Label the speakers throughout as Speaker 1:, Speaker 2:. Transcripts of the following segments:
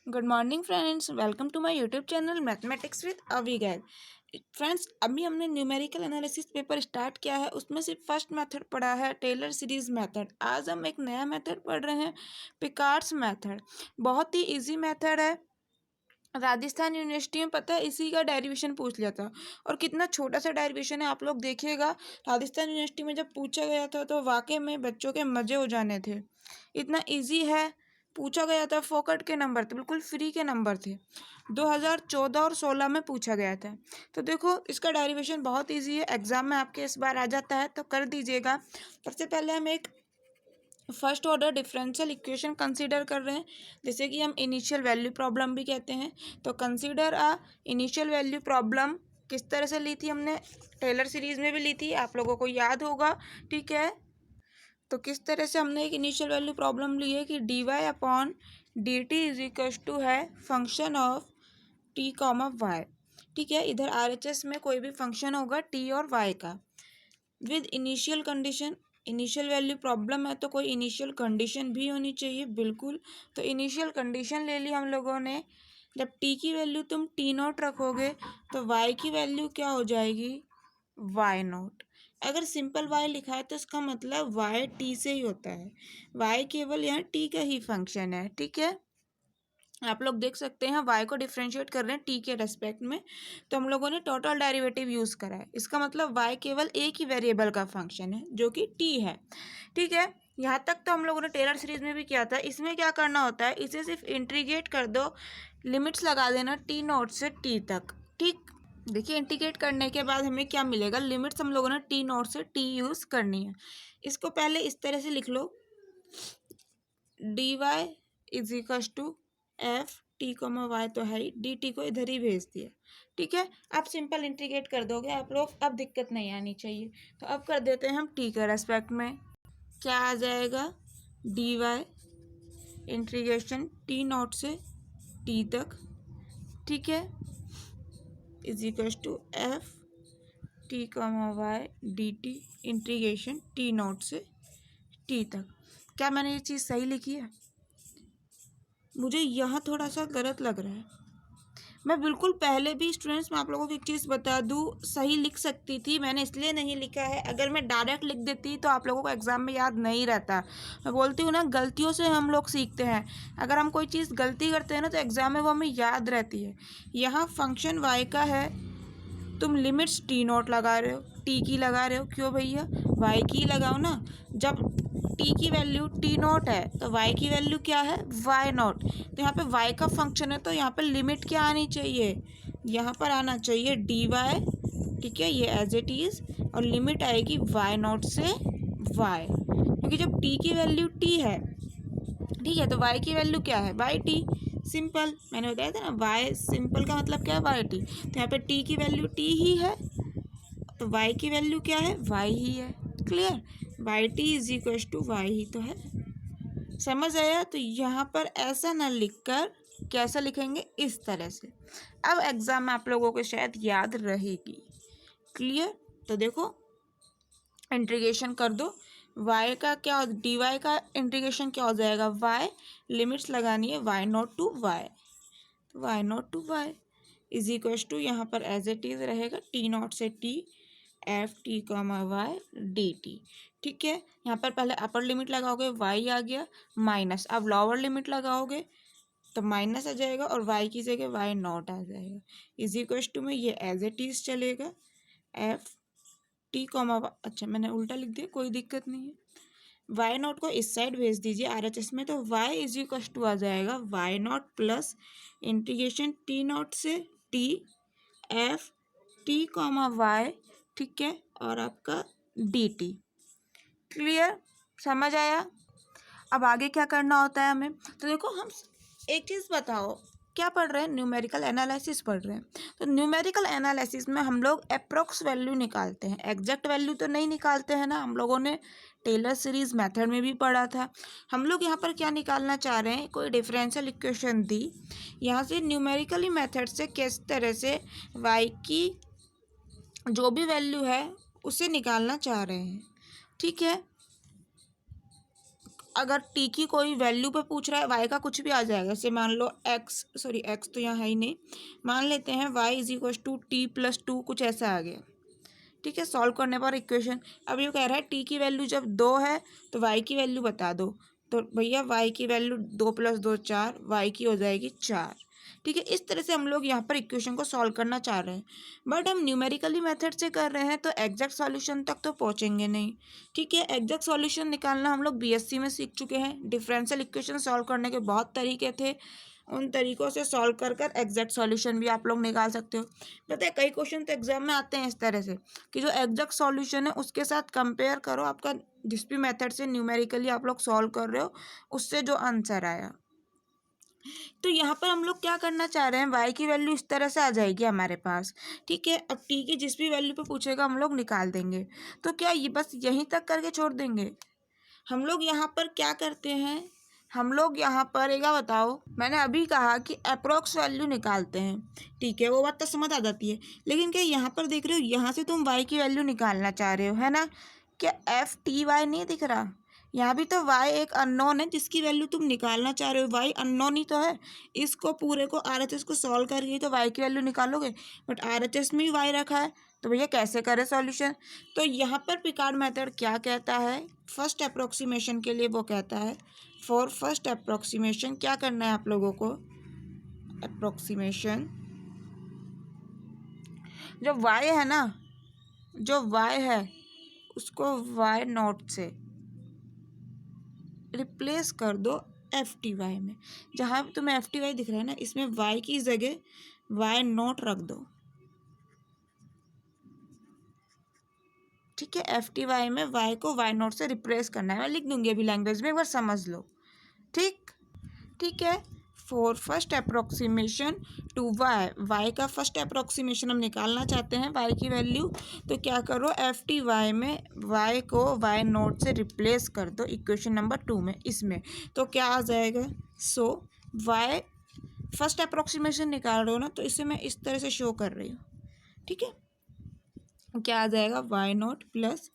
Speaker 1: Good morning friends, welcome to my YouTube channel mathematics with Avigail. Friends, अभी हमने numerical analysis paper start किया है। उसमें से फर्स्ट मेथड पढ़ा है टेलर सीरीज मेथड। आज हम एक नया मेथड पढ़ रहे हैं, पिकार्ड्स मेथड। बहुत ही इजी मेथड है। राजस्थान यूनिवर्सिटी में पता है इसी का डेरिवेशन पूछ लिया था, और कितना छोटा सा डेरिवेशन है आप लोग देखिएगा। राजस्थान यूनिवर्सिटी में जब पूछा गया था तो वाकई में बच्चों के मज़े हो जाने थे। इतना इजी है। पूछा गया था, फोकट के नंबर थे, बिल्कुल फ्री के नंबर थे। 2014 और 16 में पूछा गया था। तो देखो, इसका डेरिवेशन बहुत इजी है, एग्जाम में आपके इस बार आ जाता है तो कर दीजिएगा। सबसे पहले हम एक first order differential equation consider कर रहे हैं, जैसे कि हम इनिशियल वैल्यू प्रॉब्लम भी कहते हैं। तो consider a initial value problem किस तरह से ली थी हमने, टेलर सीरीज में भी ली थी, आप लोगों को याद होगा। ठीक है, तो किस तरह से हमने एक इनिशियल वैल्यू प्रॉब्लम ली है कि d y upon d t is equal to है function of t comma y. ठीक है, इधर आर एच एस में कोई भी फंक्शन होगा टी और वाई का, with initial condition. Initial value problem है तो कोई इनिशियल कंडीशन भी होनी चाहिए, बिल्कुल। तो इनिशियल कंडीशन ले ली हम लोगों ने। जब टी की वैल्यू तुम टी नॉट रखोगे तो वाई की वैल्यू क्या हो जाएगी, वाई नॉट। अगर सिंपल वाई लिखा है तो इसका मतलब वाई टी से ही होता है। वाई केवल यहाँ टी का ही फंक्शन है। ठीक है, आप लोग देख सकते हैं वाई को डिफ्रेंशिएट कर रहे हैं टी के रेस्पेक्ट में, तो हम लोगों ने टोटल डेरिवेटिव यूज़ करा है। इसका मतलब वाई केवल एक ही वेरिएबल का फंक्शन है जो कि टी है। ठीक है, यहाँ तक तो हम लोगों ने टेलर सीरीज में भी किया था। इसमें क्या करना होता है, इसे सिर्फ इंटीग्रेट कर दो, लिमिट्स लगा देना टी नॉट से टी तक। ठीक, देखिए इंटीग्रेट करने के बाद हमें क्या मिलेगा, लिमिट्स हम लोगों ने टी नॉट से टी यूज़ करनी है। इसको पहले इस तरह से लिख लो, d y is equal to F T comma y, तो है डी टी को इधर ही भेज दिया। ठीक है, आप सिंपल इंटीग्रेट कर दोगे आप लोग, अब दिक्कत नहीं आनी चाहिए। तो अब कर देते हैं हम टी के रेस्पेक्ट में। क्या आ जाएगा, D Y integration T naught से टी तक, ठीक है, is equal to F T comma Y D T integration T naught से टी तक। क्या मैंने ये चीज़ सही लिखी है? मुझे यहाँ थोड़ा सा गलत लग रहा है। मैं बिल्कुल पहले भी स्टूडेंट्स, मैं आप लोगों को एक चीज़ बता दूँ, सही लिख सकती थी, मैंने इसलिए नहीं लिखा है। अगर मैं डायरेक्ट लिख देती तो आप लोगों को एग्ज़ाम में याद नहीं रहता। मैं बोलती हूँ ना, गलतियों से हम लोग सीखते हैं। अगर हम कोई चीज़ गलती करते हैं ना तो एग्ज़ाम में वो हमें याद रहती है। यहाँ फंक्शन वाई का है, तुम लिमिट्स टी नॉट लगा रहे हो, टी की लगा रहे हो, क्यों भैया, वाई की लगाओ ना। जब टी की वैल्यू टी नॉट है तो वाई की वैल्यू क्या है, वाई नॉट। तो यहाँ पे वाई का फंक्शन है तो यहाँ पे लिमिट क्या आनी चाहिए, यहाँ पर आना चाहिए डी वाई। ठीक है, ये एज इट इज़, और लिमिट आएगी वाई नॉट से वाई, क्योंकि जब टी की वैल्यू टी है, ठीक है, तो वाई की वैल्यू क्या है, वाई टी। सिंपल, मैंने बताया था ना, वाई सिंपल का मतलब क्या है, वाई टी। तो यहाँ पे टी की वैल्यू टी ही है, तो वाई की वैल्यू क्या है, वाई ही है। Clear, Y T is equal to Y ही तो है। समझ आया? तो यहाँ पर ऐसा ना लिखकर कैसा लिखेंगे, इस तरह से। अब एग्जाम में आप लोगों को शायद याद रहेगी। क्लियर, तो देखो इंटीग्रेशन कर दो, y का क्या, डी वाई का इंटीग्रेशन क्या हो जाएगा, y, लिमिट्स लगानी है y naught to y, y naught to y is equal to, यहाँ पर एज इट इज रहेगा टी नॉट से T F T comma Y D T. ठीक है, यहाँ पर पहले अपर लिमिट लगाओगे y आ गया, माइनस, अब लोअर लिमिट लगाओगे तो माइनस आ जाएगा और y की जगह y नॉट आ जाएगा, इज इक्वल टू में ये एज इट इज चलेगा, एफ टी कॉमा, अच्छा मैंने उल्टा लिख दिया, कोई दिक्कत नहीं है। वाई नॉट को इस साइड भेज दीजिए आर एच एस में, तो वाई इज इक्वल टू आ जाएगा y naught plus integration T naught से T F T comma y, ठीक है, और आपका डी टी। क्लियर, समझ आया? अब आगे क्या करना होता है हमें, तो देखो हम एक चीज़ बताओ, क्या पढ़ रहे हैं, न्यूमेरिकल एनालिसिस पढ़ रहे हैं। तो न्यूमेरिकल एनालिसिस में हम लोग अप्रोक्स वैल्यू निकालते हैं, एग्जैक्ट वैल्यू तो नहीं निकालते हैं ना। हम लोगों ने टेलर सीरीज मेथड में भी पढ़ा था। हम लोग यहाँ पर क्या निकालना चाह रहे हैं, कोई डिफरेंशियल इक्वेशन दी, यहाँ से न्यूमेरिकली मेथड से किस तरह से वाई की जो भी वैल्यू है उसे निकालना चाह रहे हैं। ठीक है, अगर टी की कोई वैल्यू पे पूछ रहा है, वाई का कुछ भी आ जाएगा। जैसे मान लो एक्स तो यहाँ है ही नहीं, मान लेते हैं Y is equal to T plus two, कुछ ऐसा आ गया। ठीक है, सॉल्व करने पर इक्वेशन। अब ये कह रहा है टी की वैल्यू जब 2 है तो वाई की वैल्यू बता दो। तो भैया वाई की वैल्यू 2 + 2 4, वाई की हो जाएगी 4। ठीक है, इस तरह से हम लोग यहाँ पर इक्वेशन को सॉल्व करना चाह रहे हैं, बट हम न्यूमेरिकली मेथड से कर रहे हैं तो एग्जैक्ट सॉल्यूशन तक तो पहुँचेंगे नहीं। ठीक है, एग्जैक्ट सॉल्यूशन निकालना हम लोग बीएससी में सीख चुके हैं। डिफरेंशियल इक्वेशन सॉल्व करने के बहुत तरीके थे, उन तरीक़ों से सॉल्व कर कर एग्जैक्ट सॉल्यूशन भी आप लोग निकाल सकते हो। पता है कई क्वेश्चन तो एग्जाम में आते हैं इस तरह से कि जो एग्जैक्ट सॉल्यूशन है उसके साथ कंपेयर करो आपका जिस भी मेथड से न्यूमेरिकली आप लोग सॉल्व कर रहे हो उससे जो आंसर आया। तो यहाँ पर हम लोग क्या करना चाह रहे हैं, वाई की वैल्यू इस तरह से आ जाएगी हमारे पास। ठीक है, अब टी की जिस भी वैल्यू पे पूछेगा हम लोग निकाल देंगे। तो क्या ये बस यहीं तक करके छोड़ देंगे? हम लोग यहाँ पर क्या करते हैं, हम लोग यहाँ पर एक बताओ, मैंने अभी कहा कि अप्रोक्स वैल्यू निकालते हैं। ठीक है, वो बात तो समझ आ जाती है, लेकिन क्या यहाँ पर देख रहे हो, यहाँ से तुम वाई की वैल्यू निकालना चाह रहे हो, है ना? क्या एफ टी वाई नहीं दिख रहा? यहाँ भी तो y एक अननोन है जिसकी वैल्यू तुम निकालना चाह रहे हो, y अननोन ही तो है। इसको पूरे को RHS को सॉल्व करके तो y की वैल्यू निकालोगे, बट RHS में ही y रखा है, तो भैया कैसे करें सॉल्यूशन? तो यहाँ पर पिकार्ड मेथड क्या कहता है, फर्स्ट अप्रोक्सीमेशन के लिए वो कहता है, फॉर फर्स्ट अप्रोक्सीमेशन क्या करना है आप लोगों को, अप्रोक्सीमेशन जो y है ना, जो y है उसको y नॉट से रिप्लेस कर दो एफ टी वाई में। जहाँ भी तुम्हें एफ टी वाई दिख रहा है ना, इसमें वाई की जगह वाई नॉट रख दो। ठीक है, एफ टी वाई में वाई को वाई नॉट से रिप्लेस करना है। मैं लिख दूंगी अभी लैंग्वेज में, एक बार समझ लो। ठीक है, for first approximation to Y, Y का फर्स्ट अप्रोक्सीमेशन हम निकालना चाहते हैं वाई की वैल्यू, तो क्या करो एफ टी वाई में वाई को वाई नोट से रिप्लेस कर दो इक्वेशन नंबर 2 में, इसमें तो क्या आ जाएगा। सो वाई फर्स्ट अप्रोक्सीमेशन निकाल रहे हो ना, तो इसे मैं इस तरह से शो कर रही हूँ। ठीक है, क्या आ जाएगा, Y naught plus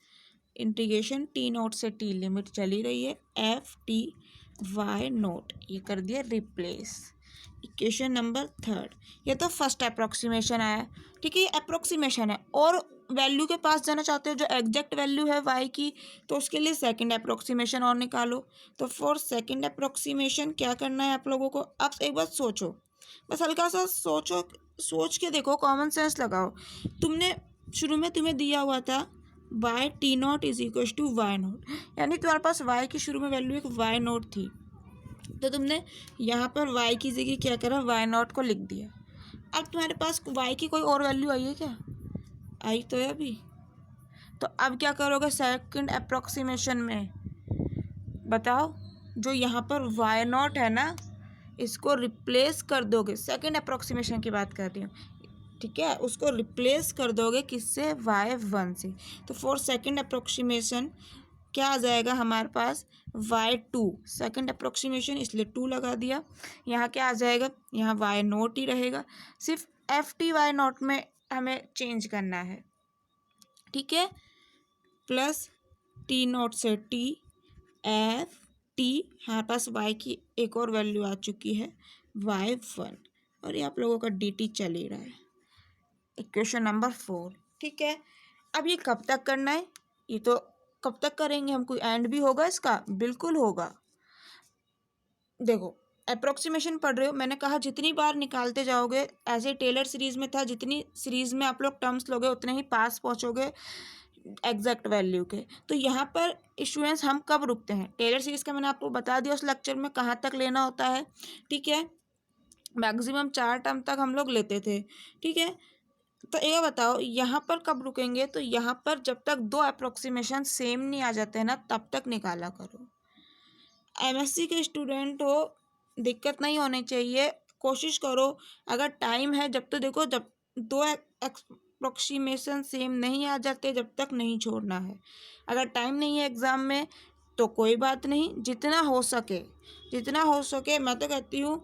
Speaker 1: integration T naught से टी लिमिट चली रही है एफ टी वाई नोट, ये कर दिया रिप्लेस। इक्वेशन नंबर 3, ये तो फर्स्ट अप्रोक्सीमेशन आया। ठीक है, ये अप्रोक्सीमेशन है, और वैल्यू के पास जाना चाहते हो जो एग्जैक्ट वैल्यू है वाई की, तो उसके लिए सेकंड अप्रोक्सीमेशन और निकालो। तो फॉर सेकंड अप्रोक्सीमेशन क्या करना है आप लोगों को, अब एक बात सोचो, बस हल्का सा सोचो, सोच के देखो, कॉमन सेंस लगाओ। तुमने शुरू में तुम्हें दिया हुआ था Y T naught is equal to Y naught, यानी तुम्हारे पास वाई की शुरू में वैल्यू एक वाई नॉट थी, तो तुमने यहाँ पर वाई की जगह क्या करा, वाई नॉट को लिख दिया। अब तुम्हारे पास वाई की कोई और वैल्यू आई है क्या, आई तो है अभी। तो अब क्या करोगे सेकंड अप्रोक्सीमेशन में, बताओ, जो यहाँ पर वाई नॉट है ना, इसको रिप्लेस कर दोगे, सेकंड अप्रोक्सीमेशन की बात कर रही हूँ। ठीक है, उसको रिप्लेस कर दोगे किससे, y1 से। तो फॉर सेकंड अप्रोक्सीमेशन क्या आ जाएगा हमारे पास, y2, सेकंड अप्रोक्सीमेशन इसलिए 2 लगा दिया। यहाँ क्या आ जाएगा, यहाँ y नोट ही रहेगा, सिर्फ एफ टी वाई नोट में हमें चेंज करना है। ठीक है, प्लस टी नोट से टी एफ टी, हमारे पास y की एक और वैल्यू आ चुकी है y1, और ये आप लोगों का dt चल ही रहा है, इक्वेशन नंबर 4। ठीक है, अब ये कब तक करना है, ये तो कब तक करेंगे हम, कोई एंड भी होगा इसका, बिल्कुल होगा। देखो अप्रोक्सीमेशन पढ़ रहे हो, मैंने कहा जितनी बार निकालते जाओगे, ऐसे टेलर सीरीज़ में था, जितनी सीरीज़ में आप लोग टर्म्स लोगे उतने ही पास पहुंचोगे एग्जैक्ट वैल्यू के। तो यहाँ पर स्टूडेंट्स हम कब रुकते हैं, टेलर सीरीज़ का मैंने आपको बता दिया उस लेक्चर में कहाँ तक लेना होता है। ठीक है, मैक्सिमम 4 टर्म तक हम लोग लेते थे। ठीक है, तो ये बताओ यहाँ पर कब रुकेंगे, तो यहाँ पर जब तक 2 अप्रोक्सीमेशन सेम नहीं आ जाते हैं ना, तब तक निकाला करो। एमएससी के स्टूडेंट हो, दिक्कत नहीं होनी चाहिए, कोशिश करो, अगर टाइम है जब तो देखो, जब 2 अप्रोक्सीमेशन सेम नहीं आ जाते जब तक नहीं छोड़ना है। अगर टाइम नहीं है एग्ज़ाम में तो कोई बात नहीं, जितना हो सके मैं तो कहती हूँ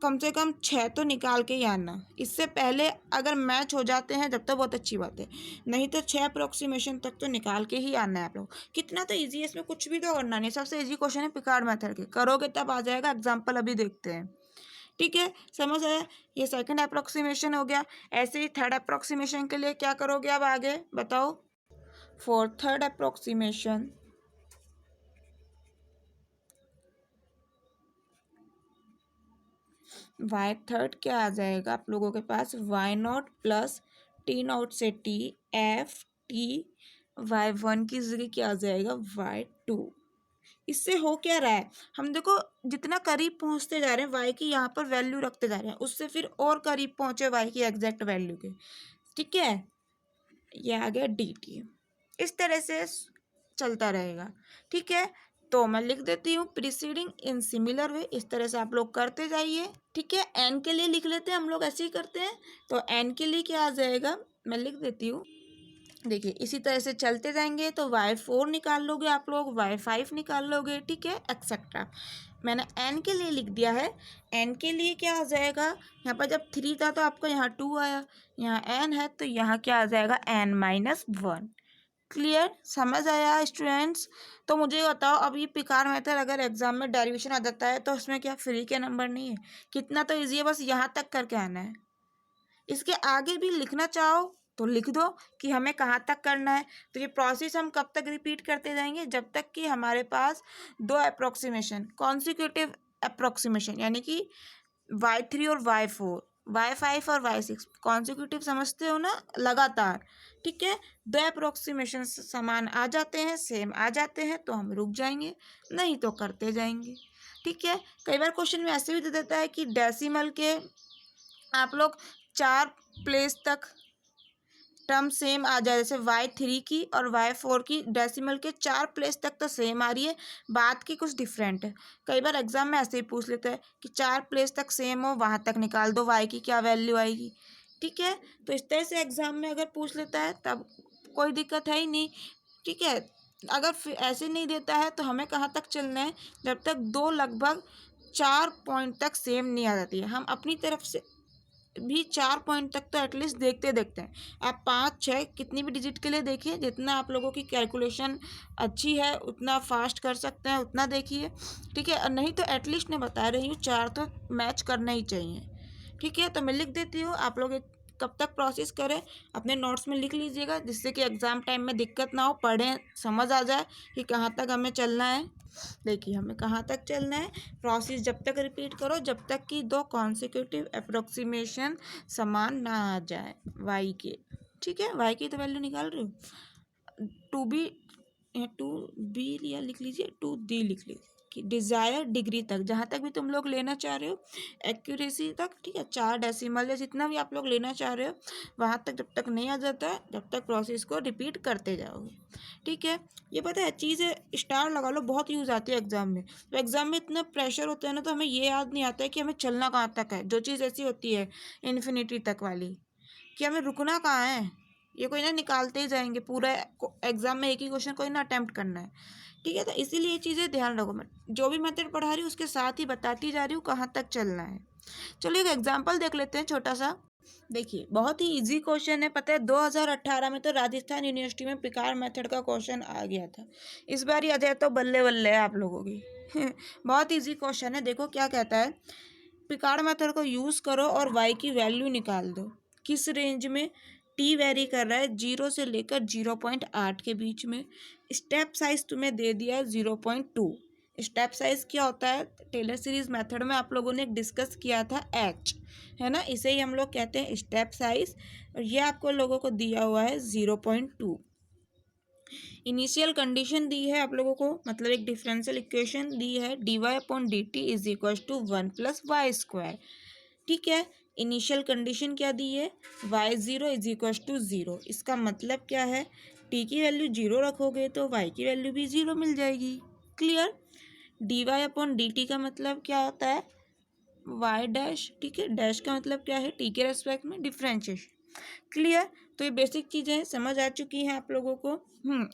Speaker 1: कम से कम 6 तो निकाल के ही आना। इससे पहले अगर मैच हो जाते हैं जब तक बहुत अच्छी बात है, नहीं तो 6 अप्रोक्सीमेशन तक तो निकाल के ही आना है आप लोग। कितना तो ईजी है, इसमें कुछ भी तो करना नहीं। सबसे ईजी क्वेश्चन है पिकार्ड मेथड के, करोगे तब आ जाएगा। एग्जाम्पल अभी देखते हैं, ठीक है, समझ आया। ये सेकंड अप्रोक्सीमेशन हो गया। ऐसे ही थर्ड अप्रोक्सीमेशन के लिए क्या करोगे अब आगे बताओ। For third approximation y third क्या आ जाएगा आप लोगों के पास, y naught plus t naught से T F T y one की जगह क्या आ जाएगा, वाई टू। इससे हो क्या रहा है, हम देखो जितना करीब पहुंचते जा रहे हैं वाई की यहाँ पर वैल्यू रखते जा रहे हैं, उससे फिर और करीब पहुंचे वाई की एग्जैक्ट वैल्यू के, ठीक है। ये आ गया डी टी। इस तरह से चलता रहेगा, ठीक है। तो मैं लिख देती हूँ प्रीसीडिंग इन सिमिलर वे। इस तरह से आप लोग करते जाइए, ठीक है। एन के लिए लिख लेते हैं, हम लोग ऐसे ही करते हैं। तो एन के लिए क्या आ जाएगा, मैं लिख देती हूँ। देखिए इसी तरह से चलते जाएंगे तो y4 निकाल लोगे आप लोग, y5 निकाल लोगे, ठीक है, एक्सेट्रा। मैंने n के लिए लिख दिया है। n के लिए क्या आ जाएगा, यहाँ पर जब 3 था तो आपका यहाँ 2 आया, यहाँ n है तो यहाँ क्या आ जाएगा n-1। क्लियर, समझ आया स्टूडेंट्स। तो मुझे बताओ अब ये पिकार मेथड अगर एग्जाम में डेरिवेशन आ जाता है तो उसमें क्या फ्री के नंबर नहीं है। कितना तो ईजी है, बस यहाँ तक करके आना है। इसके आगे भी लिखना चाहो तो लिख दो कि हमें कहाँ तक करना है। तो ये प्रोसेस हम कब तक रिपीट करते जाएंगे, जब तक कि हमारे पास 2 अप्रोक्सीमेशन कॉन्सिक्यूटिव अप्रोक्सीमेशन, यानी कि y3 और y4, y5 और y6 कॉन्सिक्यूटिव समझते हो ना, लगातार, ठीक है। 2 अप्रोक्सीमेशन समान आ जाते हैं, सेम आ जाते हैं तो हम रुक जाएंगे, नहीं तो करते जाएंगे, ठीक है। कई बार क्वेश्चन में ऐसे भी दे देता है कि डेसिमल के आप लोग 4 प्लेस तक टर्म सेम आ जाए, जैसे y3 की और y4 की डेसिमल के 4 प्लेस तक तो सेम आ रही है, बात की कुछ डिफरेंट है। कई बार एग्जाम में ऐसे ही पूछ लेते हैं कि 4 प्लेस तक सेम हो, वहाँ तक निकाल दो y की क्या वैल्यू आएगी, ठीक है। तो इस तरह से एग्जाम में अगर पूछ लेता है तब कोई दिक्कत है ही नहीं, ठीक है। अगर फिर ऐसे नहीं देता है तो हमें कहाँ तक चलना है, जब तक 2 लगभग 4 पॉइंट तक सेम नहीं आ जाती है। हम अपनी तरफ से भी 4 पॉइंट तक तो एटलीस्ट देखते देखते हैं। आप 5-6 कितनी भी डिजिट के लिए देखिए, जितना आप लोगों की कैलकुलेशन अच्छी है उतना फास्ट कर सकते हैं उतना देखिए, ठीक है। और नहीं तो एटलीस्ट मैं बता रही हूँ 4 तो मैच करना ही चाहिए, ठीक है। तो मैं लिख देती हूँ, आप लोग कब तक प्रोसेस करें अपने नोट्स में लिख लीजिएगा, जिससे कि एग्ज़ाम टाइम में दिक्कत ना हो, पढ़ें समझ आ जाए कि कहाँ तक हमें चलना है। देखिए हमें कहाँ तक चलना है, प्रोसेस जब तक रिपीट करो जब तक कि 2 कॉन्सिक्यूटिव अप्रोक्सीमेशन समान ना आ जाए वाई के, ठीक है। वाई की तो वैल्यू निकाल रही हूँ, 2b लिया, लिख लीजिए 2d लिख लीजिए कि डिज़ायर डिग्री तक, जहाँ तक भी तुम लोग लेना चाह रहे हो एक्यूरेसी तक, ठीक है। 4 डेसिमल या जितना भी आप लोग लेना चाह रहे हो वहाँ तक जब तक नहीं आ जाता है जब तक प्रोसेस को रिपीट करते जाओगे, ठीक है। ये पता है चीज़ें स्टार लगा लो, बहुत यूज़ आती है एग्जाम में। तो एग्जाम में इतना प्रेशर होता है ना, तो हमें ये याद नहीं आता है कि हमें चलना कहाँ तक है। जो चीज़ ऐसी होती है इन्फिनिटी तक वाली कि हमें रुकना कहाँ है, ये कोई ना निकालते ही जाएंगे पूरा एग्जाम में, एक ही क्वेश्चन कोई ना अटेम्प्ट करना है, ठीक है। तो इसीलिए ये चीज़ें ध्यान रखो, मैं जो भी मेथड पढ़ा रही हूँ उसके साथ ही बताती जा रही हूँ कहाँ तक चलना है। चलो एक एग्जाम्पल देख लेते हैं छोटा सा। देखिए बहुत ही इजी क्वेश्चन है, पता है 2018 में तो राजस्थान यूनिवर्सिटी में पिकार मेथड का क्वेश्चन आ गया था। इस बार ही आ जाए तो बल्ले बल्ले है आप लोगों की बहुत इजी क्वेश्चन है। देखो क्या कहता है, पिकार मेथड को यूज़ करो और y की वैल्यू निकाल दो। किस रेंज में, t वेरी कर रहा है 0 से लेकर 0.8 के बीच में। स्टेप साइज तुम्हें दे दिया है 0.2। स्टेप साइज क्या होता है, टेलर सीरीज मेथड में आप लोगों ने डिस्कस किया था h, है ना, इसे ही हम लोग कहते हैं स्टेप साइज। और ये आपको लोगों को दिया हुआ है 0.2। इनिशियल कंडीशन दी है आप लोगों को, मतलब एक डिफरेंशियल इक्वेशन दी है dy/dt is equal to 1+y², ठीक है। इनिशियल कंडीशन क्या दी है, y0 इज इक्वल टू 0। इसका मतलब क्या है, t की वैल्यू 0 रखोगे तो y की वैल्यू भी 0 मिल जाएगी। क्लियर। dy/dt का मतलब क्या होता है, y डैश, ठीक है। डैश का मतलब क्या है, t के रेस्पेक्ट में डिफ्रेंशिएशन। क्लियर। तो ये बेसिक चीज़ें समझ आ चुकी हैं आप लोगों को।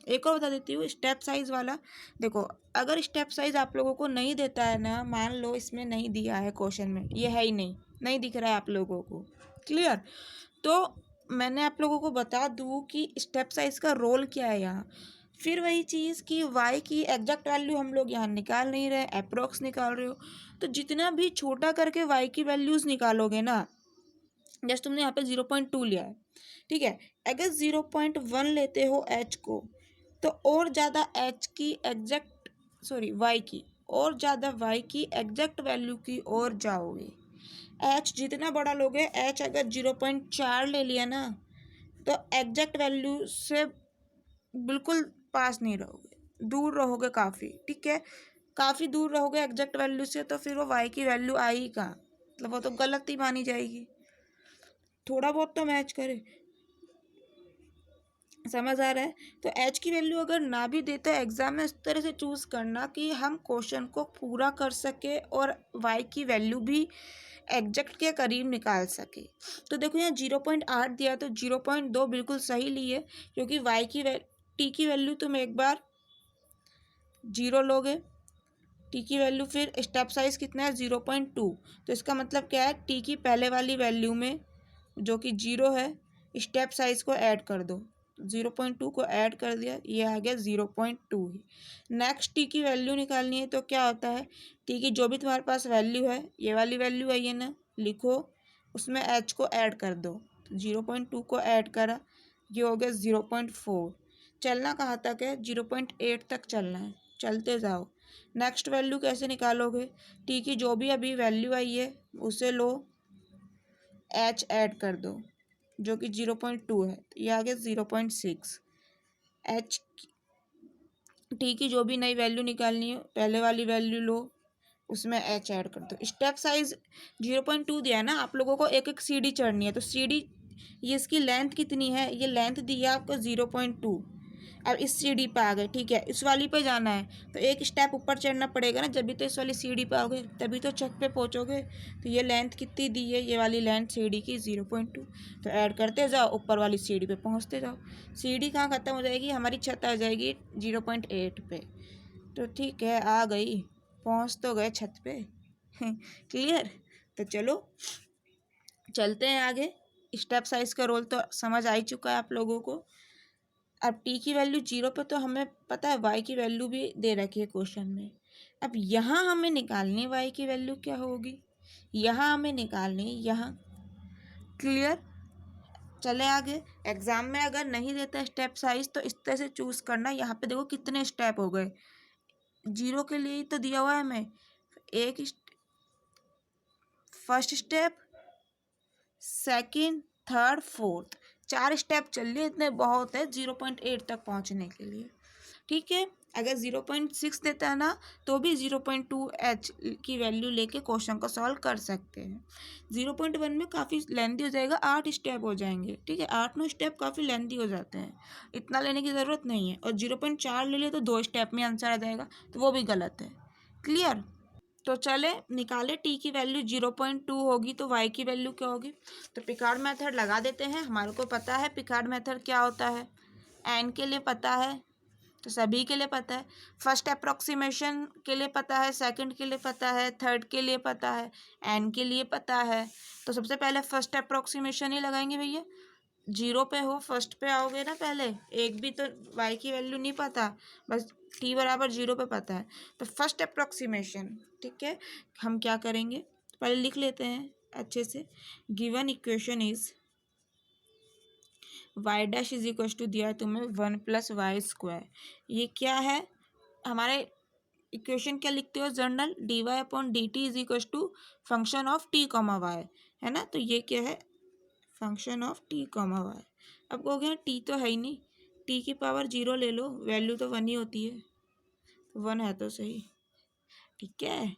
Speaker 1: एक और बता देती हूँ, स्टेप साइज वाला। देखो, अगर स्टेप साइज आप लोगों को नहीं देता है ना, मान लो इसमें नहीं दिया है क्वेश्चन में, ये है ही नहीं दिख रहा है आप लोगों को, क्लियर, तो मैंने आप लोगों को बता दूँ कि स्टेप साइज का रोल क्या है यहाँ। फिर वही चीज़ कि वाई की एग्जैक्ट वैल्यू हम लोग यहाँ निकाल नहीं रहे, अप्रोक्स निकाल रहे हो। तो जितना भी छोटा करके वाई की वैल्यूज़ निकालोगे ना, जैसे तुमने यहाँ पे 0.2 लिया है, ठीक है, अगर 0.1 लेते हो एच को, तो और ज़्यादा एच की एग्जैक्ट, सॉरी वाई की, और ज़्यादा वाई की एग्जैक्ट वैल्यू की ओर जाओगे। एच जितना बड़ा लोगे, एच अगर 0.4 ले लिया ना, तो एग्जैक्ट वैल्यू से बिल्कुल पास नहीं रहोगे, दूर रहोगे काफ़ी, ठीक है, काफ़ी दूर रहोगे एग्जैक्ट वैल्यू से, तो फिर वो वाई की वैल्यू आई कहाँ, मतलब वो तो गलत ही मानी जाएगी। थोड़ा बहुत तो मैच करे, समझ आ रहा है। तो एच की वैल्यू अगर ना भी देते एग्जाम में, इस तरह से चूज़ करना कि हम क्वेश्चन को पूरा कर सके और वाई की वैल्यू भी एग्जैक्ट के करीब निकाल सके। तो देखो यहाँ 0.8 दिया, तो 0.2 बिल्कुल सही लिए, क्योंकि वाई की टी की वैल्यू तुम एक बार 0 लोगे, टी की वैल्यू, फिर स्टेप साइज कितना है 0.2, तो इसका मतलब क्या है, टी की पहले वाली वैल्यू में जो कि 0 है, स्टेप साइज को ऐड कर दो, 0.2 को ऐड कर दिया, ये आ गया 0.2 ही। नेक्स्ट टी की वैल्यू निकालनी है, तो क्या होता है, टी की जो भी तुम्हारे पास वैल्यू है, ये वाली वैल्यू है ये ना, लिखो, उसमें एच को ऐड कर दो, 0.2 को ऐड करा, ये हो गया 0.4। चलना कहाँ तक है, 0.8 तक चलना है, चलते जाओ। नेक्स्ट वैल्यू कैसे निकालोगे, टी की जो भी अभी वैल्यू आई है उसे लो, एच ऐड कर दो, जो कि 0.2 है, तो ये आ गया 0.6। एच टी की जो भी नई वैल्यू निकालनी है, पहले वाली वैल्यू लो, उसमें एच ऐड कर दो। स्टेप साइज 0.2 दिया है ना, आप लोगों को एक एक सीढ़ी चढ़नी है, तो सीढ़ी, ये इसकी लेंथ कितनी है, ये लेंथ दी है आपको 0.2। अब इस सीढ़ी पे आ गए, ठीक है, इस वाली पे जाना है, तो एक स्टेप ऊपर चढ़ना पड़ेगा ना, जब भी तो इस वाली सीढ़ी पे आओगे तभी तो छत पे पहुंचोगे। तो ये लेंथ कितनी दी है, ये वाली लेंथ सीढ़ी की 0.2, तो ऐड करते जाओ, ऊपर वाली सीढ़ी पे पहुंचते जाओ। सीढ़ी कहाँ ख़त्म हो जाएगी, हमारी छत आ जाएगी 0.8 पे, तो ठीक है, आ गई, पहुंच तो गए छत पे। क्लियर, तो चलो चलते हैं आगे। स्टेप साइज का रोल तो समझ आ ही चुका है आप लोगों को। अब टी की वैल्यू 0 पे, तो हमें पता है वाई की वैल्यू भी दे रखी है क्वेश्चन में। अब यहाँ हमें निकालनी वाई की वैल्यू क्या होगी, यहाँ हमें निकालनी, यहाँ, क्लियर। चले आगे, एग्जाम में अगर नहीं देता स्टेप साइज, तो इस तरह से चूज करना। यहाँ पे देखो कितने स्टेप हो गए, 0 के लिए ही तो दिया हुआ है हमें, एक first step, second, third, fourth, 4 step चल लिए, इतने बहुत है 0.8 तक पहुंचने के लिए, ठीक है। अगर 0.6 देता है ना, तो भी 0.2 एच की वैल्यू लेके क्वेश्चन को सॉल्व कर सकते हैं। 0.1 में काफ़ी लेंथी हो जाएगा, 8 स्टेप हो जाएंगे, ठीक है, 8-9 स्टेप काफ़ी लेंथी हो जाते हैं, इतना लेने की ज़रूरत नहीं है। और 0.4 ले लिए तो 2 स्टेप में आंसर आ जाएगा, तो वो भी गलत है, क्लियर। तो चले निकाले, टी की वैल्यू 0.2 होगी, तो वाई की वैल्यू क्या होगी, तो पिकार्ड मेथड लगा देते हैं। हमारे को पता है पिकार्ड मेथड क्या होता है, एन के लिए पता है, तो सभी के लिए पता है, फर्स्ट अप्रोक्सीमेशन के लिए पता है, सेकंड के लिए पता है, थर्ड के लिए पता है, एन के लिए पता है। तो सबसे पहले फर्स्ट अप्रोक्सीमेशन ही लगाएंगे भैया, 0 पे हो, फर्स्ट पे आओगे ना, पहले एक भी तो वाई की वैल्यू नहीं पता, बस टी बराबर 0 पे पता है, तो फर्स्ट अप्रोक्सीमेशन, ठीक है। हम क्या करेंगे, पहले लिख लेते हैं अच्छे से। Given equation is Y dash is equal to, दिया है तुम्हें 1+y², ये क्या है हमारे इक्वेशन, क्या लिखते हो general, dy/dt is equal to function of t, y, है ना, तो ये क्या है, फंक्शन ऑफ t, y। अब कहोगे टी तो है ही नहीं, टी की पावर 0 ले लो, वैल्यू तो 1 ही होती है, 1 है तो सही, ठीक है।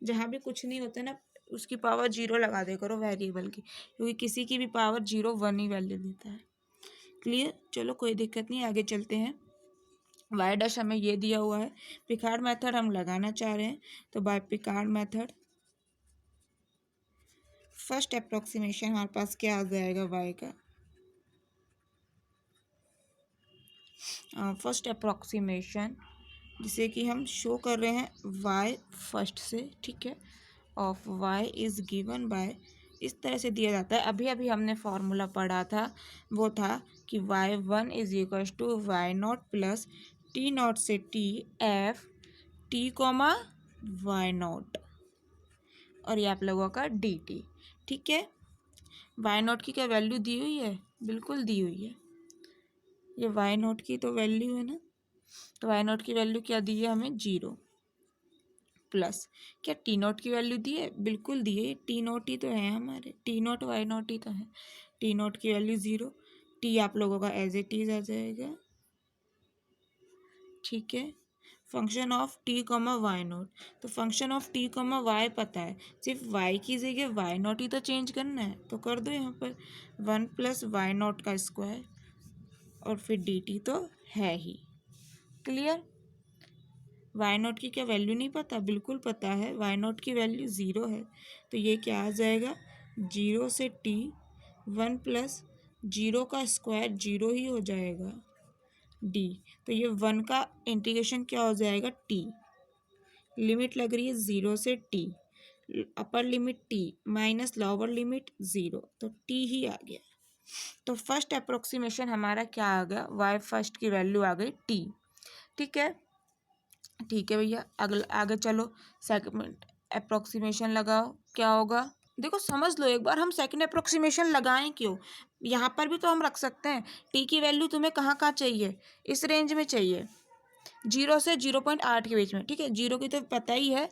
Speaker 1: जहाँ भी कुछ नहीं होता ना, उसकी पावर 0 लगा दे करो वेरिएबल की, क्योंकि किसी की भी पावर 0 1 ही वैल्यू देता है, क्लियर। चलो कोई दिक्कत नहीं, आगे चलते हैं। वाई डैश हमें ये दिया हुआ है, पिकार्ड मेथड हम लगाना चाह रहे हैं, तो by Picard method first approximation हमारे पास क्या आ जाएगा वाई का, फर्स्ट अप्रॉक्सीमेशन जिसे कि हम शो कर रहे हैं y फर्स्ट से, ठीक है, of y is given by, इस तरह से दिया जाता है। अभी अभी हमने फॉर्मूला पढ़ा था, वो था कि y1 is equal to y0 plus t0 से t f t coma y0, और ये आप लोगों का dt, ठीक है। y0 की क्या वैल्यू दी हुई है? बिल्कुल दी हुई है, ये y0 की तो वैल्यू है ना, तो y0 की वैल्यू क्या दी है हमें? 0, प्लस क्या t0 की वैल्यू दी है? बिल्कुल दी है, t0 ही तो है हमारे, t0 y0 ही तो है। t0 की वैल्यू 0, t आप लोगों का एज इट इज आ जाएगा, ठीक है। Function of t comma y naught, तो function of t comma y पता है, सिर्फ वाई की जगह वाई नॉट ही तो चेंज करना है, तो कर दो यहाँ पर 1 प्लस वाई नॉट का स्क्वायर, और फिर डी टी तो है ही। क्लियर? वाई नॉट की क्या वैल्यू नहीं पता? बिल्कुल पता है, वाई नॉट की वैल्यू 0 है, तो ये क्या आ जाएगा? 0 से टी, 1 प्लस 0 का स्क्वायर 0 ही हो जाएगा, डी, तो ये 1 का इंटीग्रेशन क्या हो जाएगा? टी, लिमिट लग रही है 0 से T, upper limit T minus lower limit 0, तो टी ही आ गया। तो फर्स्ट अप्रोक्सीमेशन हमारा क्या आ गया? वाई फर्स्ट की वैल्यू आ गई टी, ठीक है। ठीक है भैया, अगले आगे चलो, सेकंड अप्रोक्सीमेशन लगाओ, क्या होगा? देखो समझ लो एक बार, हम सेकंड अप्रोक्सीमेशन लगाएं क्यों? यहाँ पर भी तो हम रख सकते हैं, टी की वैल्यू तुम्हें कहाँ कहाँ चाहिए? इस रेंज में चाहिए, 0 से 0.8 के बीच में, ठीक है। 0 की तो पता ही है,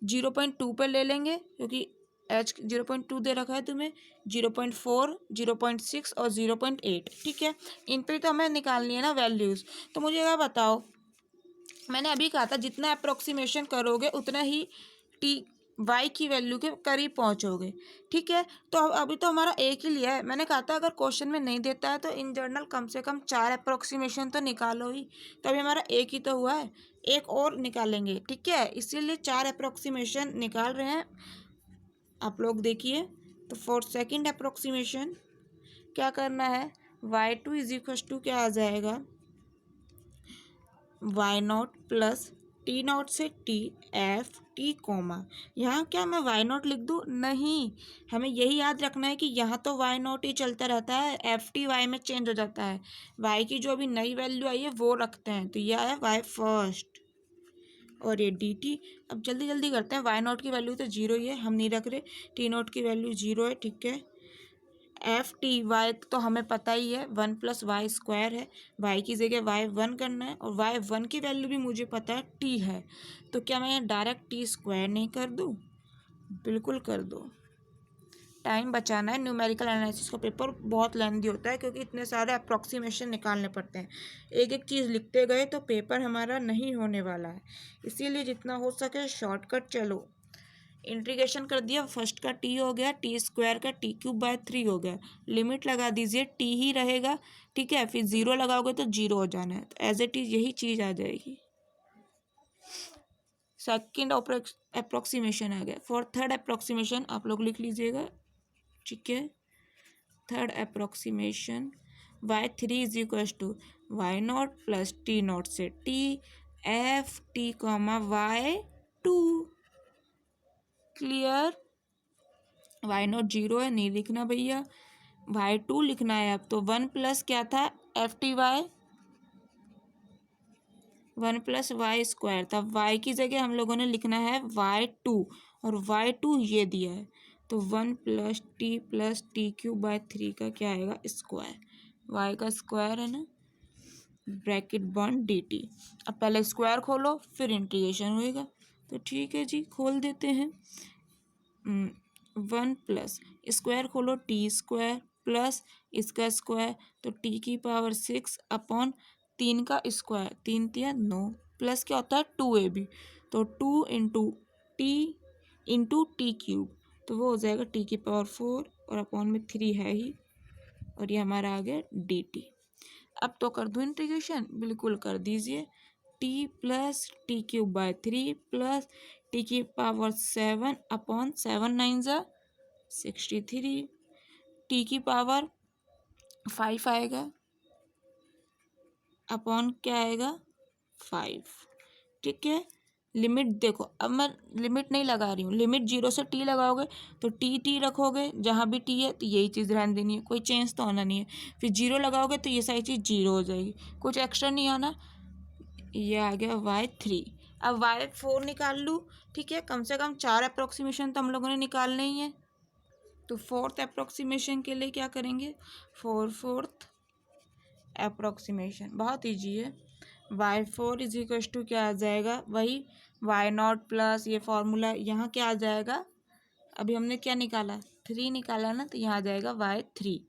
Speaker 1: 0.2 पर ले लेंगे क्योंकि एच 0.2 दे रखा है तुम्हें, 0.4, 0.6 और 0.8, ठीक है। इन पर तो हमें निकालनी है ना वैल्यूज़। तो मुझे क्या बताओ, मैंने अभी कहा था जितना अप्रोक्सीमेशन करोगे उतना ही टी वाई की वैल्यू के करीब पहुंचोगे, ठीक है। तो अब अभी तो हमारा एक ही लिया है, मैंने कहा था अगर क्वेश्चन में नहीं देता है तो इन जनरल कम से कम 4 अप्रोक्सीमेशन तो निकालो ही, तो अभी हमारा एक ही तो हुआ है, एक और निकालेंगे, ठीक है। इसीलिए 4 अप्रोक्सीमेशन निकाल रहे हैं, आप लोग देखिए। तो फॉर सेकेंड अप्रोक्सीमेशन क्या करना है? y2 इज इक्वल टू क्या आ जाएगा? y0 प्लस t0 से t f t कोमा, यहाँ क्या मैं y0 लिख दूँ? नहीं, हमें यही याद रखना है कि यहाँ तो y0 ही चलता रहता है, एफ टी वाई में चेंज हो जाता है, y की जो अभी नई वैल्यू आई है वो रखते हैं, तो यह है y फर्स्ट, और ये डी टी। अब जल्दी जल्दी करते हैं, y0 की वैल्यू तो 0 ही है, हम नहीं रख रहे, t0 की वैल्यू 0 है, ठीक है। एफ टी वाई तो हमें पता ही है, 1 प्लस वाई स्क्वायर है, वाई की जगह वाई 1 करना है, और वाई 1 की वैल्यू भी मुझे पता है टी है, तो क्या मैं डायरेक्ट टी स्क्वायर नहीं कर दूँ? बिल्कुल कर दो, टाइम बचाना है। न्यूमेरिकल एनालिसिस का पेपर बहुत लेंदी होता है क्योंकि इतने सारे अप्रॉक्सीमेशन निकालने पड़ते हैं, एक एक चीज़ लिखते गए तो पेपर हमारा नहीं होने वाला है, इसीलिए जितना हो सके शॉर्टकट चलो। इंटीग्रेशन कर दिया, फर्स्ट का टी हो गया, टी स्क्वायर का टी क्यूब बाय 3 हो गया, लिमिट लगा दीजिए, टी ही रहेगा, ठीक है। फिर 0 लगाओगे तो 0 हो जाना है, तो एज इट इज यही चीज़ आ जाएगी। सेकेंड अप्रोक्सीमेशन आ गया। फॉर थर्ड अप्रोक्सीमेशन आप लोग लिख लीजिएगा, ठीक है। Third approximation y3 is equal to y0 plus t0 से t f t comma y2। Clear? y0 0 है, नहीं लिखना भैया, y2 लिखना है। अब तो 1 प्लस क्या था? F T Y, 1 plus Y square था, y की जगह हम लोगों ने लिखना है y2, और y2 ये दिया है, तो 1 प्लस टी क्यूब बाय 3 का क्या आएगा? स्क्वायर, y का स्क्वायर है ना, ब्रैकेट बॉन्ड डी टी। अब पहले स्क्वायर खोलो फिर इंटीग्रेशन होएगा, तो ठीक है जी, खोल देते हैं। 1 प्लस स्क्वायर खोलो, टी स्क्वायर प्लस इसका स्क्वायर, तो टी की पावर 6 अपॉन 3 का स्क्वायर, 3 3 9, प्लस क्या होता है? 2ab, तो 2 इंटू टी क्यूब, तो वो हो जाएगा टी की पावर 4, और अपॉन में 3 है ही, और ये हमारा आ गया डी टी। अब तो कर दूँ इंटीग्रेशन? बिल्कुल कर दीजिए, T plus T cube by 3 plus T की पावर 7 अपॉन 7 9 63, टी की पावर 5 आएगा, अपॉन क्या आएगा 5। ठीक है, लिमिट देखो, अब मैं लिमिट नहीं लगा रही हूँ, लिमिट 0 से t लगाओगे तो टी रखोगे, जहाँ भी t है तो यही चीज़ रहने देनी है, कोई चेंज तो होना नहीं है। फिर 0 लगाओगे तो ये सारी चीज़ 0 हो जाएगी, कुछ एक्स्ट्रा नहीं आना। ये आ गया y3। अब y4 निकाल लूँ। ठीक है, कम से कम 4 अप्रोक्सीमेशन तो हम लोगों ने निकालने ही है। तो फोर्थ अप्रोक्सीमेशन के लिए क्या करेंगे, फोर्थ अप्रोक्सीमेशन बहुत ईजी है। y4 इज इक्वल टू क्या आ जाएगा, वही y0 प्लस ये फॉर्मूला, यहाँ क्या आ जाएगा, अभी हमने क्या निकाला 3 निकाला ना, तो यहाँ आ जाएगा y3।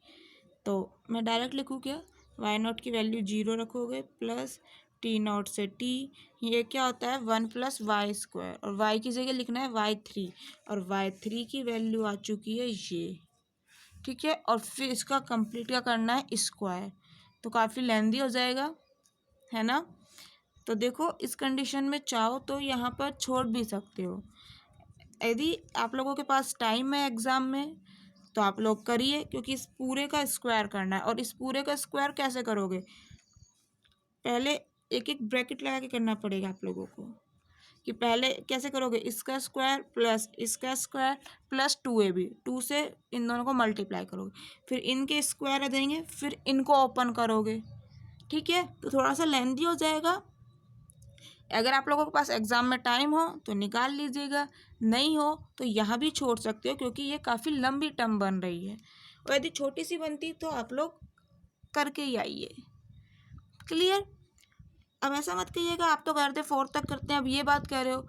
Speaker 1: तो मैं डायरेक्ट लिखूँ क्या, y0 की वैल्यू 0 रखोगे प्लस t0 से t, ये क्या होता है 1 प्लस वाई स्क्वायर, और y की जगह लिखना है y3, और y3 की वैल्यू आ चुकी है ये। ठीक है, और फिर इसका कंप्लीट क्या करना है स्क्वायर, तो काफ़ी लेंदी हो जाएगा, है ना। तो देखो इस कंडीशन में चाहो तो यहाँ पर छोड़ भी सकते हो, यदि आप लोगों के पास टाइम है एग्ज़ाम में तो आप लोग करिए, क्योंकि इस पूरे का स्क्वायर करना है। और इस पूरे का स्क्वायर कैसे करोगे, पहले एक एक ब्रैकेट लगा के करना पड़ेगा आप लोगों को, कि पहले कैसे करोगे, इसका स्क्वायर प्लस इसका स्क्वायर प्लस 2ab, 2 से इन दोनों को मल्टीप्लाई करोगे, फिर इनके स्क्वायर आ जाएंगे, फिर इनको ओपन करोगे। ठीक है, तो थोड़ा सा लेंथी हो जाएगा। अगर आप लोगों के पास एग्ज़ाम में टाइम हो तो निकाल लीजिएगा, नहीं हो तो यहाँ भी छोड़ सकते हो, क्योंकि ये काफ़ी लंबी टर्म बन रही है, और यदि छोटी सी बनती तो आप लोग करके ही आइए। क्लियर। अब ऐसा मत कहिएगा आप तो करते 4 तक करते हैं, अब ये बात कह रहे हो,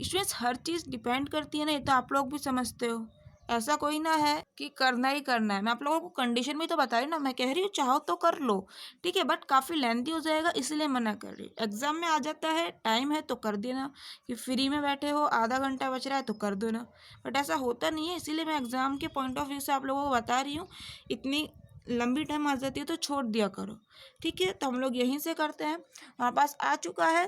Speaker 1: इसमें हर चीज़ डिपेंड करती है ना, ये तो आप लोग भी समझते हो। ऐसा कोई ना है कि करना ही करना है, मैं आप लोगों को कंडीशन में तो बता रही ना, मैं कह रही हूँ चाहो तो कर लो। ठीक है, बट काफ़ी लेंथी हो जाएगा इसलिए मना कर रही हूँ। एग्ज़ाम में आ जाता है, टाइम है तो कर देना, कि फ्री में बैठे हो आधा घंटा बच रहा है तो कर दो ना, बट ऐसा होता नहीं है, इसीलिए मैं एग्ज़ाम के पॉइंट ऑफ व्यू से आप लोगों को बता रही हूँ। इतनी लंबी टाइम आ जाती है तो छोड़ दिया करो। ठीक है, तो हम लोग यहीं से करते हैं, हमारे पास आ चुका है।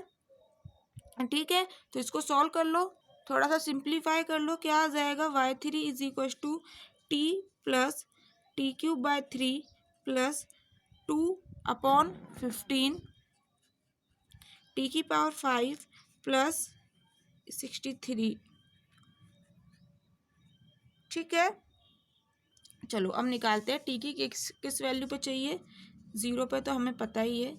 Speaker 1: ठीक है, तो इसको सॉल्व कर लो, थोड़ा सा सिंप्लीफाई कर लो, क्या आ जाएगा y3 is equal to T plus t³/3 plus 2/15 t⁵ plus 63। ठीक है, चलो अब निकालते हैं टी की किस वैल्यू पे चाहिए, 0 पे तो हमें पता ही है,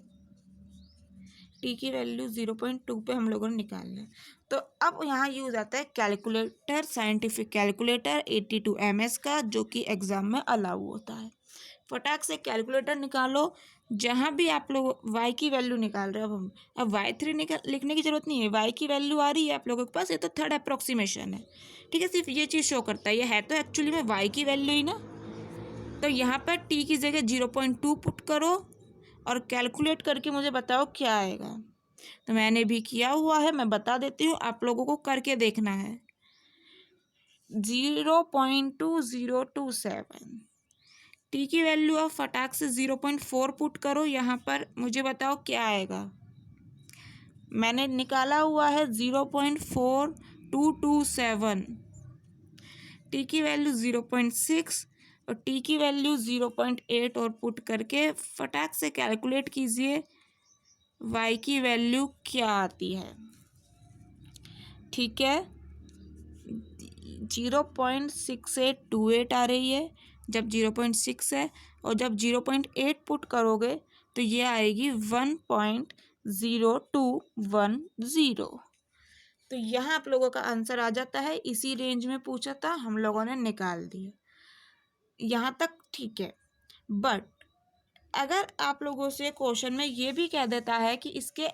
Speaker 1: टी की वैल्यू 0.2 पे हम लोगों ने निकालना है। तो अब यहाँ यूज़ आता है कैलकुलेटर, साइंटिफिक कैलकुलेटर 82 MS का, जो कि एग्ज़ाम में अलाउ होता है। फटाक से कैलकुलेटर निकालो, जहाँ भी आप लोग y की वैल्यू निकाल रहे हो। अब y3 लिखने की ज़रूरत नहीं है, y की वैल्यू आ रही है आप लोगों के पास, ये तो थर्ड अप्रोक्सीमेशन है। ठीक है, सिर्फ ये चीज़ शो करता है, ये है तो एक्चुअली में y की वैल्यू ही ना। तो यहाँ पर t की जगह 0.2 पुट करो और कैलकुलेट करके मुझे बताओ क्या आएगा। तो मैंने भी किया हुआ है, मैं बता देती हूँ, आप लोगों को करके देखना है। 0.2027, टी की वैल्यू अब फटाक से 0.4 पुट करो, यहाँ पर मुझे बताओ क्या आएगा। मैंने निकाला हुआ है 0.4227, टी की वैल्यू 0.6 और टी की वैल्यू 0.8, और पुट करके फटाक से कैलकुलेट कीजिए y की वैल्यू क्या आती है। ठीक है, 0.6828 आ रही है जब 0.6 है, और जब 0.8 पुट करोगे तो ये आएगी 1.0210। तो यहाँ आप लोगों का आंसर आ जाता है, इसी रेंज में पूछा था, हम लोगों ने निकाल दिया। यहाँ तक ठीक है, बट अगर आप लोगों से क्वेश्चन में ये भी कह देता है कि इसके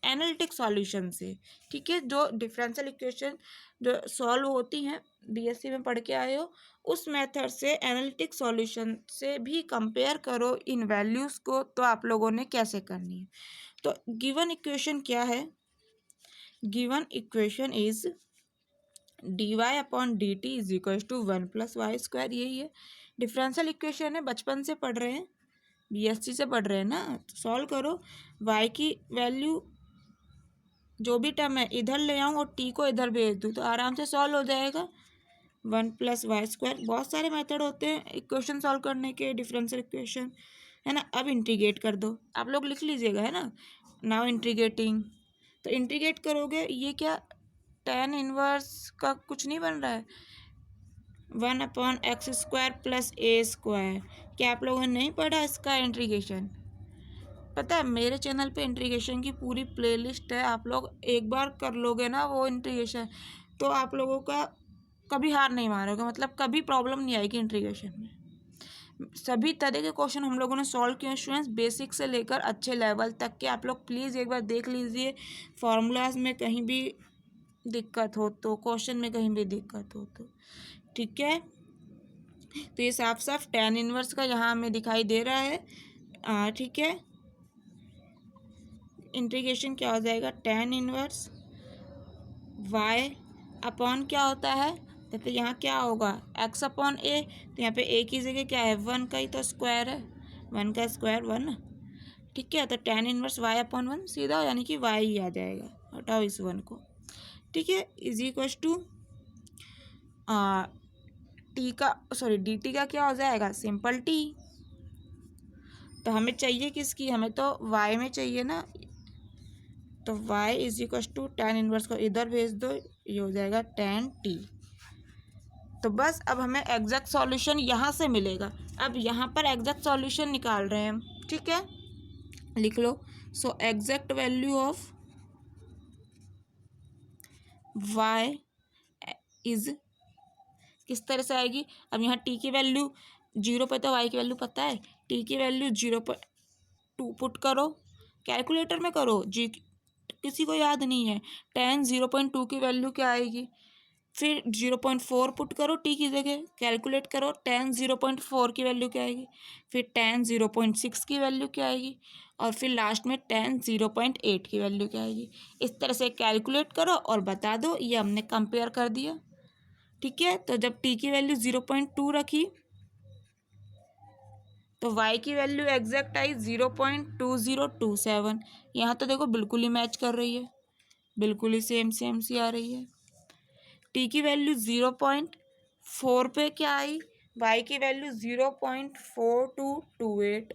Speaker 1: एनालिटिक सॉल्यूशन से, ठीक है, जो डिफरेंशियल इक्वेशन जो सॉल्व होती हैं बीएससी में पढ़ के आए हो, उस मेथड से एनालिटिक सॉल्यूशन से भी कंपेयर करो इन वैल्यूज़ को, तो आप लोगों ने कैसे करनी है। तो गिवन इक्वेशन क्या है, given equation is dy/dt is equal to 1 + y², यही है डिफरेंशियल इक्वेशन है, बचपन से पढ़ रहे हैं, बीएससी से पढ़ रहे हैं ना, तो सॉल्व करो। y की वैल्यू जो भी टर्म है इधर ले आऊँ और t को इधर भेज दूँ तो आराम से सॉल्व हो जाएगा। 1 + y², बहुत सारे मेथड होते हैं इक्वेशन सॉल्व करने के, डिफरेंशियल इक्वेशन, है ना। अब इंटीग्रेट कर दो, आप लोग लिख लीजिएगा, है ना। नाउ इंटीग्रेटिंग, तो इंटीग्रेट करोगे ये क्या tan इनवर्स का कुछ नहीं बन रहा है, 1/x² प्लस a²। क्या आप लोगों ने नहीं पढ़ा इसका इंटीग्रेशन? पता है मेरे चैनल पे इंटीग्रेशन की पूरी प्लेलिस्ट है, आप लोग एक बार कर लोगे ना वो इंटीग्रेशन, तो आप लोगों का कभी हार नहीं मारोगे, मतलब कभी प्रॉब्लम नहीं आएगी इंटीग्रेशन में। सभी तरह के क्वेश्चन हम लोगों ने सॉल्व किए स्टूडेंट्स, बेसिक से लेकर अच्छे लेवल तक के। आप लोग प्लीज़ एक बार देख लीजिए, फार्मूलाज में कहीं भी दिक्कत हो तो, क्वेश्चन में कहीं भी दिक्कत हो तो, ठीक है। तो ये साफ साफ tan इनवर्स का यहाँ हमें दिखाई दे रहा है, ठीक है। इंटीग्रेशन क्या हो जाएगा, tan इनवर्स y अपॉन क्या होता है, तो यहाँ क्या होगा x अपॉन a, तो यहाँ पे a की जगह क्या है, 1 का ही तो स्क्वायर है, 1 का स्क्वायर 1, ठीक है। तो tan इनवर्स y अपॉन 1 सीधा, यानी कि y ही आ जाएगा, हटाओ इस 1 को, ठीक है। इज इक्वल्स टू टी का सॉरी dt का क्या हो जाएगा, सिंपल t। तो हमें चाहिए किसकी, हमें तो y में चाहिए ना, तो y is equals to tan inverse को इधर भेज दो, ये हो जाएगा tan t। तो बस अब हमें एग्जैक्ट सॉल्यूशन यहाँ से मिलेगा। अब यहाँ पर एग्जैक्ट सॉल्यूशन निकाल रहे हैं हम, ठीक है, लिख लो। So exact value of y is किस तरह से आएगी, अब यहाँ t की वैल्यू 0 पे, तो y की वैल्यू पता है, t की वैल्यू 0.2 पुट करो, कैलकुलेटर में करो जी, किसी को याद नहीं है। tan 0.2 की वैल्यू क्या आएगी, फिर 0.4 पुट करो t की जगह, कैलकुलेट करो tan 0.4 की वैल्यू क्या आएगी, फिर tan 0.6 की वैल्यू क्या आएगी, और फिर लास्ट में tan 0.8 की वैल्यू क्या आएगी। इस तरह से कैलकुलेट करो और बता दो, ये हमने कंपेयर कर दिया, ठीक है। तो जब t की वैल्यू 0.2 रखी तो y की वैल्यू एग्जैक्ट आई 0.2027। यहाँ तो देखो बिल्कुल ही मैच कर रही है, बिल्कुल ही सेम सेम सी आ रही है। t की वैल्यू 0.4 पे क्या आई, y की वैल्यू 0.4228,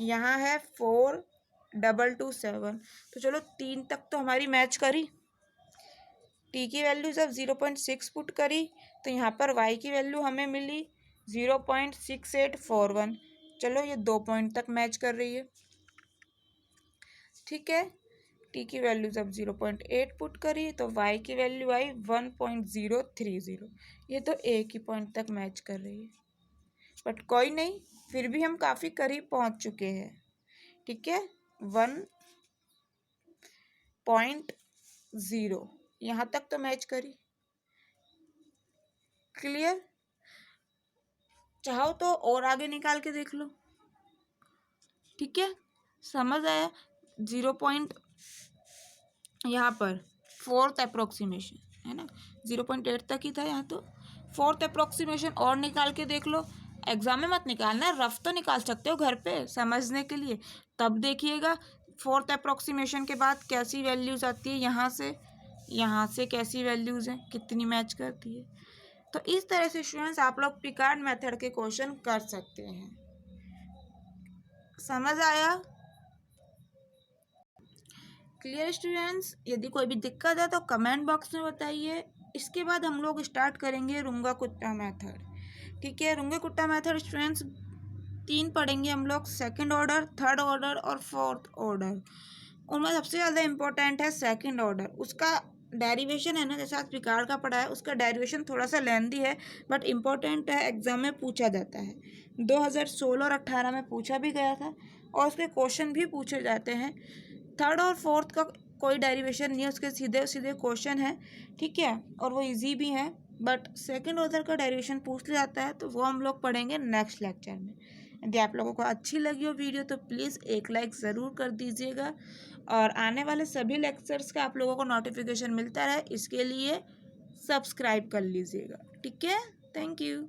Speaker 1: यहाँ है 4227। तो चलो 3 तक तो हमारी मैच करी। t की वैल्यू जब 0.6 पुट करी तो यहाँ पर y की वैल्यू हमें मिली 0.6841। चलो ये 2 पॉइंट तक मैच कर रही है, ठीक है। t की वैल्यू जब 0.8 पुट करी तो y की वैल्यू आई 1.030, ये तो एक ही पॉइंट तक मैच कर रही है, बट कोई नहीं, फिर भी हम काफ़ी करीब पहुंच चुके हैं, ठीक है। 1.0 यहाँ तक तो मैच करी, क्लियर। चाहो तो और आगे निकाल के देख लो, ठीक है, समझ आया। 0 पॉइंट यहाँ पर 4th अप्रोक्सीमेशन है ना, 0.8 तक ही था यहाँ, तो 4th अप्रोक्सीमेशन और निकाल के देख लो। एग्जाम में मत निकालना, रफ तो निकाल सकते हो घर पे समझने के लिए, तब देखिएगा 4th अप्रोक्सीमेशन के बाद कैसी वैल्यूज आती है, यहाँ से कैसी वैल्यूज हैं, कितनी मैच करती है। तो इस तरह से स्टूडेंट्स आप लोग पिकार्ड मेथड के क्वेश्चन कर सकते हैं, समझ आया, क्लियर स्टूडेंट्स। यदि कोई भी दिक्कत है तो कमेंट बॉक्स में बताइए। इसके बाद हम लोग स्टार्ट करेंगे रुंगा कुट्टा मेथड, ठीक है। रुंगा कुट्टा मेथड स्टूडेंट्स 3 पढ़ेंगे हम लोग, सेकंड ऑर्डर, थर्ड ऑर्डर और फोर्थ ऑर्डर। उनमें सबसे ज़्यादा इंपॉर्टेंट है सेकंड ऑर्डर, उसका डेरिवेशन है ना, जैसे आज पिकार्ड का पढ़ा है, उसका डेरिवेशन थोड़ा सा लेंदी है बट इम्पोर्टेंट है, एग्जाम में पूछा जाता है। 2016 और 18 में पूछा भी गया था और उसके क्वेश्चन भी पूछे जाते हैं। थर्ड और फोर्थ का कोई डेरिवेशन नहीं है, उसके सीधे सीधे क्वेश्चन है, ठीक है, और वो इजी भी है, बट सेकंड ऑर्डर का डेरिवेशन पूछ लिया जाता है, तो वो हम लोग पढ़ेंगे नेक्स्ट लेक्चर में। यदि आप लोगों को अच्छी लगी हो वीडियो तो प्लीज़ एक लाइक ज़रूर कर दीजिएगा, और आने वाले सभी लेक्चर्स का आप लोगों को नोटिफिकेशन मिलता रहे इसके लिए सब्सक्राइब कर लीजिएगा, ठीक है। Thank you.